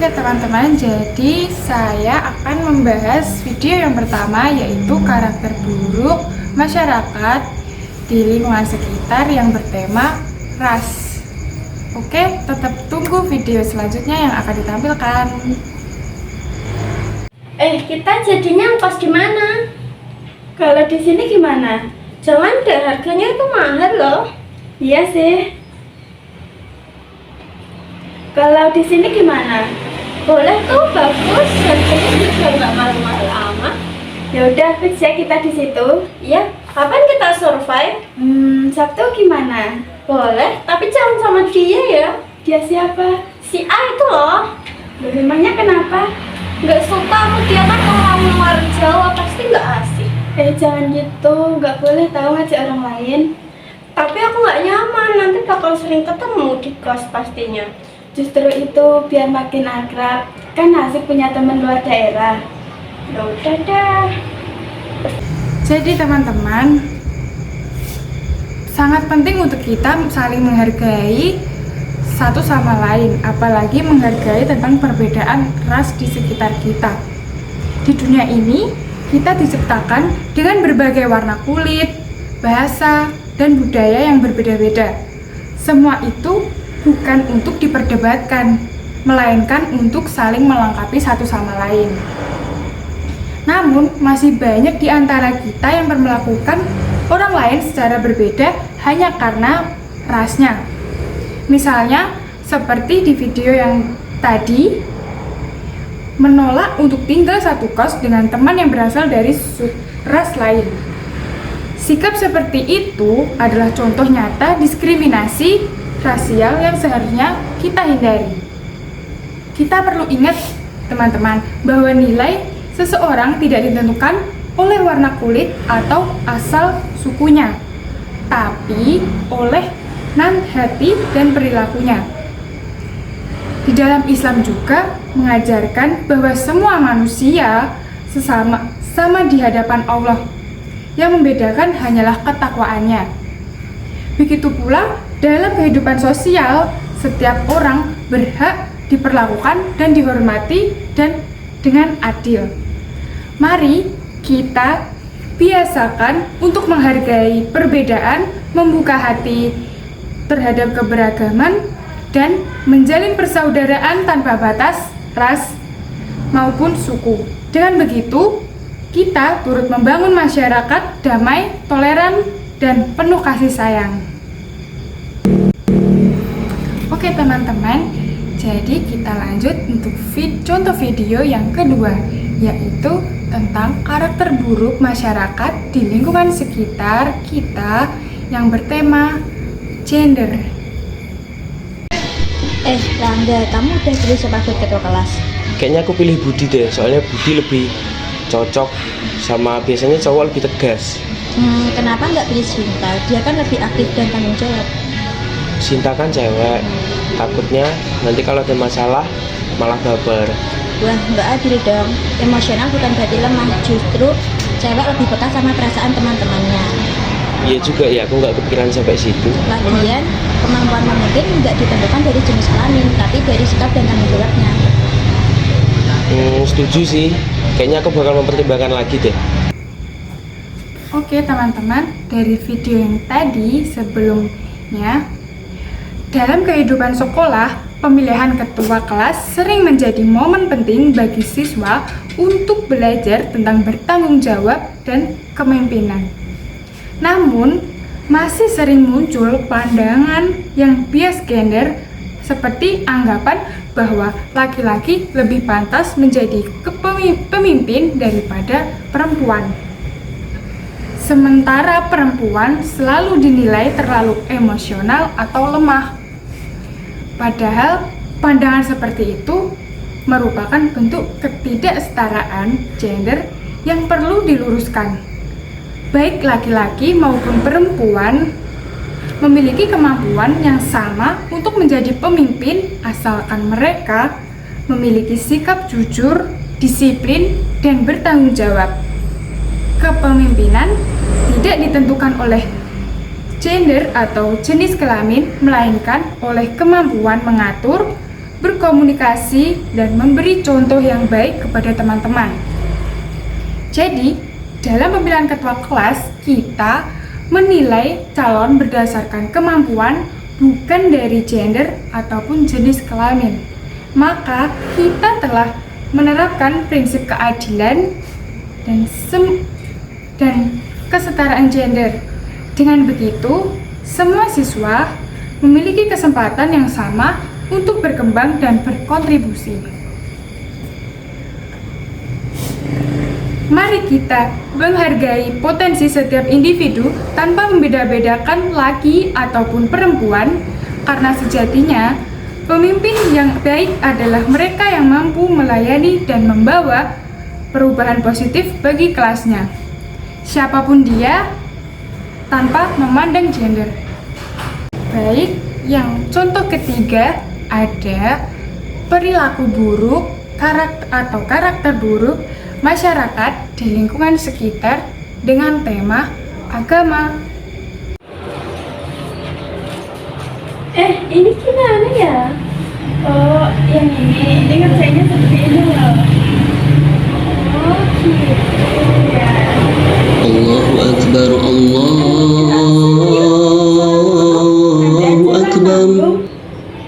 Oke teman-teman, jadi saya akan membahas video yang pertama, yaitu karakter buruk masyarakat di lingkungan sekitar yang bertema ras. Oke, tetap tunggu video selanjutnya yang akan ditampilkan. Kita jadinya kos di mana? Kalau di sini gimana? Jangan deh, harganya itu mahal loh. Iya sih. Kalau di sini gimana? Boleh tuh, bagus. Harganya juga nggak mahal-mahal amat. Ya udah, fix ya kita di situ. Iya. Kapan kita survive? Sabtu gimana? Boleh, tapi jangan sama dia ya. Dia siapa? Si A itu loh. Memangnya kenapa? Nggak suka aku, dia kan orang luar Jawa, pasti nggak asik. Jangan gitu, nggak boleh tahu ngajak orang lain. Tapi aku nggak nyaman, nanti bakal sering ketemu di kos pastinya. Justru itu biar makin akrab, kan asik punya teman luar daerah. Ya udah dah. Jadi teman-teman, sangat penting untuk kita saling menghargai satu sama lain, apalagi menghargai tentang perbedaan ras di sekitar kita. Di dunia ini, kita diciptakan dengan berbagai warna kulit, bahasa, dan budaya yang berbeda-beda. Semua itu bukan untuk diperdebatkan, melainkan untuk saling melengkapi satu sama lain. Namun, masih banyak di antara kita yang memperlakukan orang lain secara berbeda hanya karena rasnya. Misalnya, seperti di video yang tadi, menolak untuk tinggal satu kos dengan teman yang berasal dari ras lain. Sikap seperti itu adalah contoh nyata diskriminasi rasial yang seharusnya kita hindari. Kita perlu ingat, teman-teman, bahwa nilai seseorang tidak ditentukan oleh warna kulit atau asal sukunya, tapi oleh hati dan perilakunya. Di dalam Islam juga mengajarkan bahwa semua manusia sama di hadapan Allah. Yang membedakan hanyalah ketakwaannya. Begitu pula dalam kehidupan sosial, setiap orang berhak diperlakukan dan dihormati dan dengan adil. Mari kita biasakan untuk menghargai perbedaan, membuka hati terhadap keberagaman, dan menjalin persaudaraan tanpa batas ras maupun suku. Dengan begitu, kita turut membangun masyarakat damai, toleran, dan penuh kasih sayang. Oke teman-teman, jadi kita lanjut untuk contoh video yang kedua, yaitu tentang karakter buruk masyarakat di lingkungan sekitar kita yang bertema gender. Rangga, kamu udah pilih siapa buat ketua kelas? Kayaknya aku pilih Budi deh, soalnya Budi lebih cocok sama, biasanya cowok lebih tegas. Kenapa nggak pilih Sinta? Dia kan lebih aktif dan tanggung jawab. Sinta kan cewek, takutnya nanti kalau ada masalah malah baper. Wah, nggak adil dong. Emosional bukan berarti lemah, justru cewek lebih peka sama perasaan teman-temannya. Iya juga ya, aku nggak kepikiran sampai situ. Lagian, kemampuan memimpin nggak ditentukan dari jenis kelamin, tapi dari sikap dan tanggung jawabnya. Setuju sih, kayaknya aku bakal mempertimbangkan lagi deh. Oke teman-teman, dari video yang tadi sebelumnya, dalam kehidupan sekolah, pemilihan ketua kelas sering menjadi momen penting bagi siswa untuk belajar tentang bertanggung jawab dan kepemimpinan. Namun, masih sering muncul pandangan yang bias gender, seperti anggapan bahwa laki-laki lebih pantas menjadi pemimpin daripada perempuan. Sementara perempuan selalu dinilai terlalu emosional atau lemah. Padahal pandangan seperti itu merupakan bentuk ketidaksetaraan gender yang perlu diluruskan. Baik laki-laki maupun perempuan memiliki kemampuan yang sama untuk menjadi pemimpin asalkan mereka memiliki sikap jujur, disiplin, dan bertanggung jawab. Kepemimpinan tidak ditentukan oleh gender atau jenis kelamin, melainkan oleh kemampuan mengatur, berkomunikasi, dan memberi contoh yang baik kepada teman-teman. Jadi, dalam pemilihan ketua kelas, kita menilai calon berdasarkan kemampuan, bukan dari gender ataupun jenis kelamin. Maka, kita telah menerapkan prinsip keadilan dan kesetaraan gender. Dengan begitu, semua siswa memiliki kesempatan yang sama untuk berkembang dan berkontribusi. Mari kita menghargai potensi setiap individu tanpa membeda-bedakan laki ataupun perempuan, karena sejatinya pemimpin yang baik adalah mereka yang mampu melayani dan membawa perubahan positif bagi kelasnya, siapapun dia, tanpa memandang gender. Baik, yang contoh ketiga ada perilaku buruk karakter buruk masyarakat di lingkungan sekitar dengan tema agama. Ini gimana ya? Oh, yang ini ngerjainnya seperti ini loh. Oh, gitu ya. Allahu Akbar, Allahu Akbar.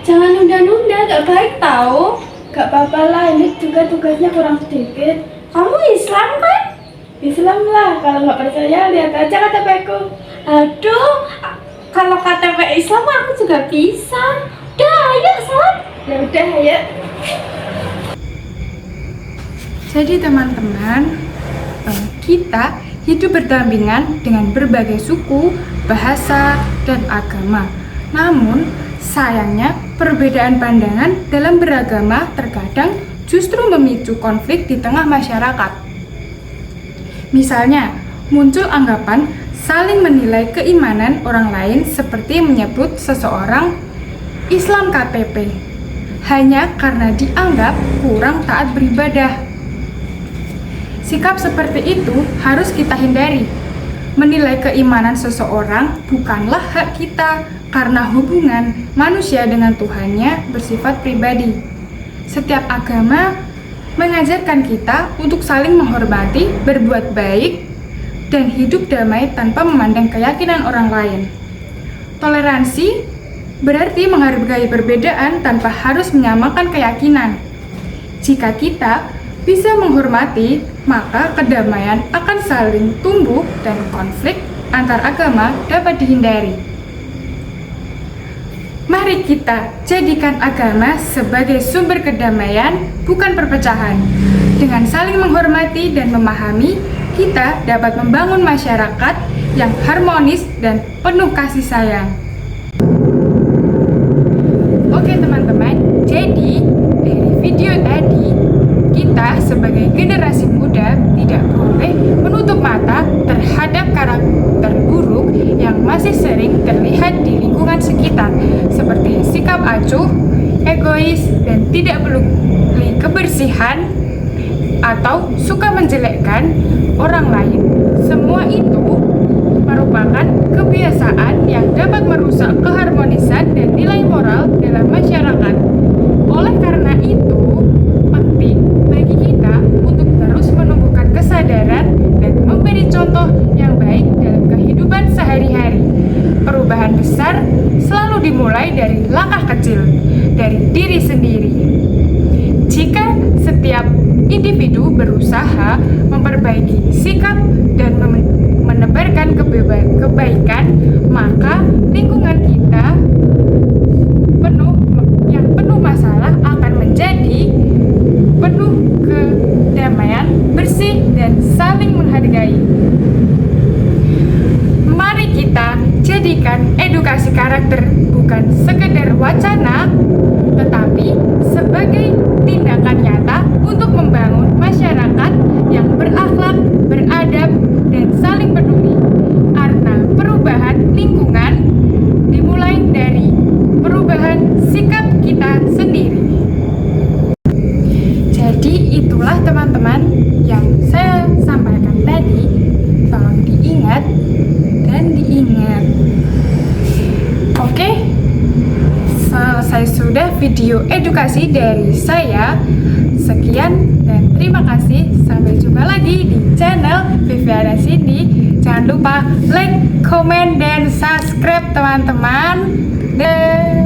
Jangan nunda-nunda, gak baik tau. Gak apa-apa lah, ini juga tugasnya kurang sedikit. Kamu Islam kan? Islam lah, kalau gak percaya lihat aja KTP-ku. Aduh, kalau KTP Islam aku juga bisa. Udah, ayo sholat. Ya udah, ayo. Jadi teman-teman, kita hidup berdampingan dengan berbagai suku, bahasa, dan agama. Namun, sayangnya perbedaan pandangan dalam beragama terkadang justru memicu konflik di tengah masyarakat. Misalnya, muncul anggapan saling menilai keimanan orang lain seperti menyebut seseorang Islam KTP hanya karena dianggap kurang taat beribadah. Sikap seperti itu harus kita hindari. Menilai keimanan seseorang bukanlah hak kita, karena hubungan manusia dengan Tuhannya bersifat pribadi. Setiap agama mengajarkan kita untuk saling menghormati, berbuat baik, dan hidup damai tanpa memandang keyakinan orang lain. Toleransi berarti menghargai perbedaan tanpa harus menyamakan keyakinan. Jika kita bisa menghormati, maka kedamaian akan saling tumbuh dan konflik antar agama dapat dihindari. Mari kita jadikan agama sebagai sumber kedamaian, bukan perpecahan. Dengan saling menghormati dan memahami, kita dapat membangun masyarakat yang harmonis dan penuh kasih sayang. Oke teman-teman, jadi dari video tadi, kita sebagai generasi muda tidak boleh menutup mata terhadap karakter buruk yang masih sering terlihat di lingkungan sekitar, seperti sikap acuh, egois, dan tidak peduli kebersihan, atau suka menjelekkan orang lain. Semua itu merupakan kebiasaan yang dapat merusak keharmonisan dan nilai moral dalam masyarakat. Oleh karena itu, penting bagi kita untuk terus menumbuhkan kesadaran dan memberi contoh yang baik dalam kehidupan sehari-hari. Perubahan besar selalu dimulai dari langkah kecil, dari diri sendiri. Jika setiap individu berusaha memperbaiki sikap dan menebarkan kebaikan, maka lingkungan kita yang penuh masalah akan menjadi penuh kedamaian, bersih, dan saling menghargai. Mari kita jadikan edukasi karakter bukan sekedar wacana, tetapi sebagai tindakan nyata untuk membangun masyarakat yang berakhlak, beradab, dan saling peduli. Karena perubahan lingkungan dimulai dari perubahan sikap kita sendiri. Jadi itulah teman-teman yang saya sampaikan tadi. Tolong diingat dan diingat. Oke, selesai selesai sudah video edukasi dari saya. Sekian dan terima kasih. Sampai jumpa lagi di channel Viviana Cindy. Jangan lupa like, comment, dan subscribe teman-teman. Dah.